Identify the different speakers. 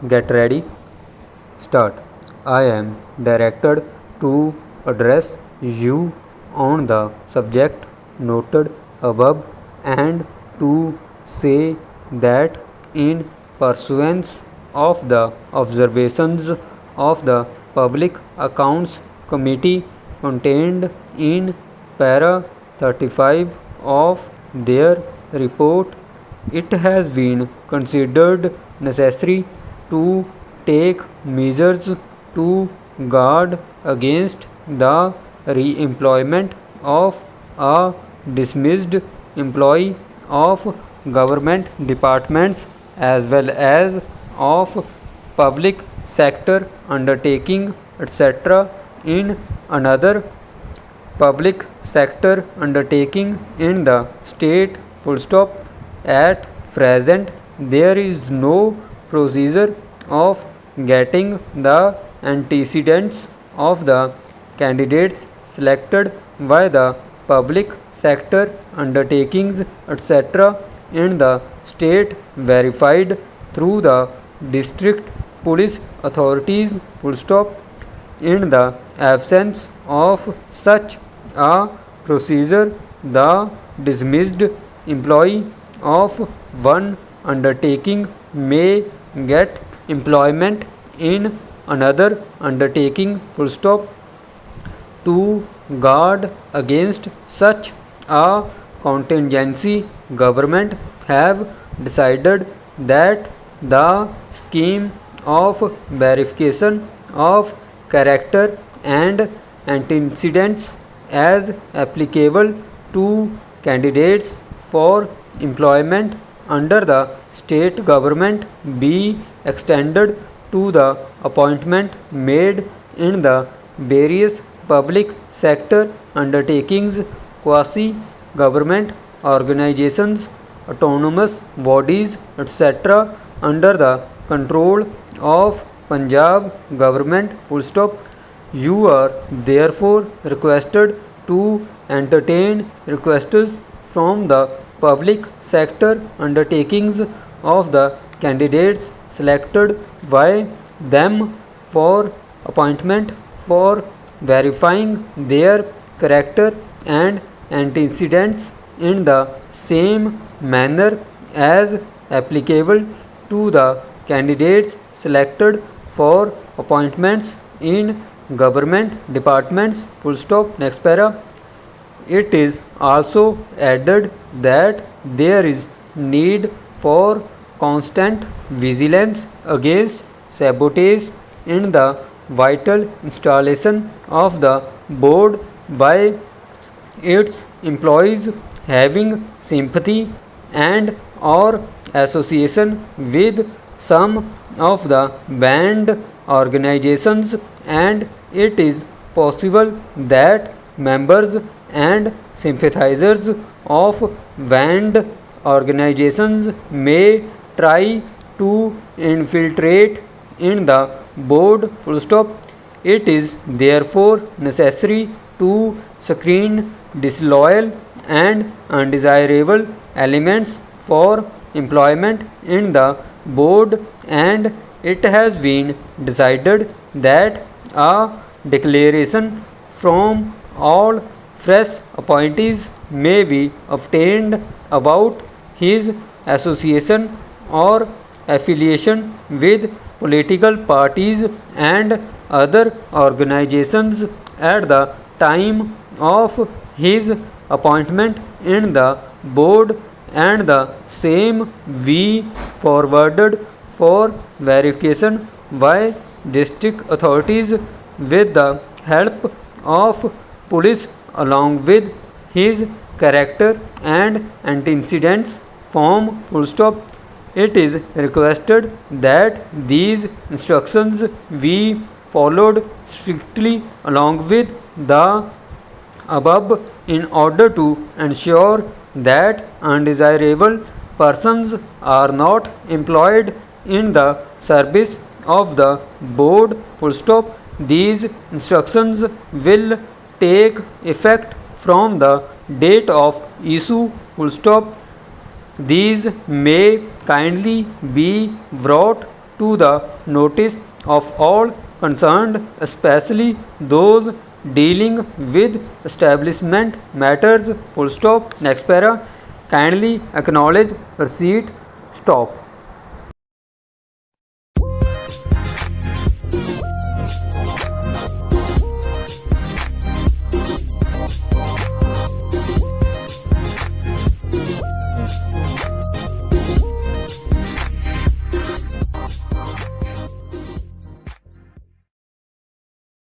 Speaker 1: Get ready, start. I am directed to address you on the subject noted above and to say that in pursuance of the observations of the Public Accounts Committee contained in para 35 of their report, it has been considered necessary to take measures to guard against the re-employment of a dismissed employee of government departments as well as of public sector undertaking etc. in another public sector undertaking in the state. Full stop. At present, there is no procedure of getting the antecedents of the candidates selected by the public sector undertakings etc. in the state verified through the district police authorities. Full stop. In the absence of such a procedure, the dismissed employee of one undertaking may get employment in another undertaking. Full stop. To guard against such a contingency, government have decided that the scheme of verification of character and antecedents as applicable to candidates for employment under the state government be extended to the appointment made in the various public sector undertakings, quasi-government organizations, autonomous bodies, etc. under the control of Punjab government. Full stop. You are therefore requested to entertain requests from the public sector undertakings of the candidates selected by them for appointment for verifying their character and antecedents in the same manner as applicable to the candidates selected for appointments in government departments. Full stop. Next para. It is also added that there is need for constant vigilance against sabotage in the vital installation of the board by its employees having sympathy and or association with some of the banned organizations, and it is possible that members and sympathizers of banned organizations may try to infiltrate in the board. Full stop. It is therefore necessary to screen disloyal and undesirable elements for employment in the board, and it has been decided that a declaration from all fresh appointees may be obtained about his association or affiliation with political parties and other organizations at the time of his appointment in the board, and the same be forwarded for verification by district authorities with the help of police along with his character and antecedents form. Full stop. It is requested that these instructions be followed strictly along with the above in order to ensure that undesirable persons are not employed in the service of the board. Full stop. These instructions will take effect from the date of issue. Full stop. These may kindly be brought to the notice of all concerned, especially those dealing with establishment matters. Full stop. Next para. Kindly acknowledge receipt. Stop.